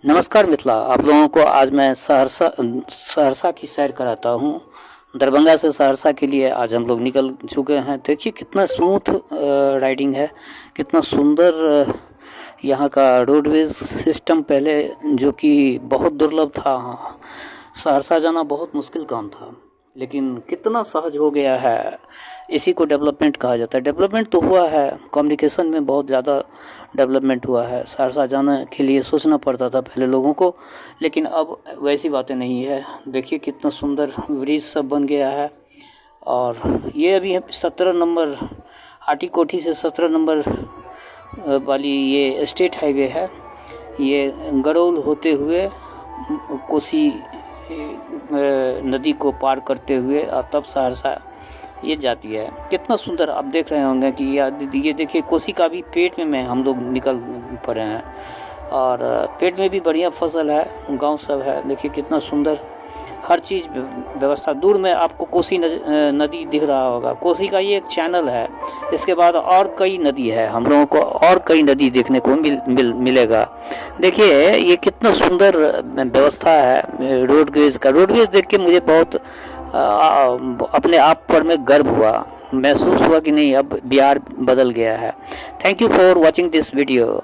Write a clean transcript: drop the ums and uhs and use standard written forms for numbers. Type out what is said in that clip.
नमस्कार मिथिला। आप लोगों को आज मैं सहरसा की सैर कराता हूँ। दरभंगा से सहरसा के लिए आज हम लोग निकल चुके हैं। देखिए कितना स्मूथ राइडिंग है, कितना सुंदर यहाँ का रोडवेज सिस्टम पहले जो कि बहुत दुर्लभ था। सहरसा जाना बहुत मुश्किल काम था, लेकिन कितना सहज हो गया है। इसी को डेवलपमेंट कहा जाता है। डेवलपमेंट तो हुआ है, कम्युनिकेशन में बहुत ज़्यादा डेवलपमेंट हुआ है। सहरसा जाने के लिए सोचना पड़ता था पहले लोगों को, लेकिन अब वैसी बातें नहीं है। देखिए कितना सुंदर ब्रिज सब बन गया है। और ये अभी 17 नंबर हाटी कोठी से 17 नंबर वाली ये स्टेट हाईवे है। ये गरौल होते हुए कोसी नदी को पार करते हुए तब सहरसा ये जाती है। कितना सुंदर आप देख रहे होंगे कि ये देखिए कोसी का भी पेट में हम लोग निकल पड़े हैं। और पेट में भी बढ़िया फसल है, गांव सब है। देखिए कितना सुंदर हर चीज़ व्यवस्था। दूर में आपको कोसी नदी दिख रहा होगा। कोसी का ये एक चैनल है। इसके बाद और कई नदी है, हम लोगों को और कई नदी देखने को मिलेगा। देखिए ये कितना सुंदर व्यवस्था है रोडवेज का। रोडवेज देख के मुझे बहुत अपने आप पर में गर्व हुआ, महसूस हुआ कि नहीं अब बिहार बदल गया है। Thank you for watching this video.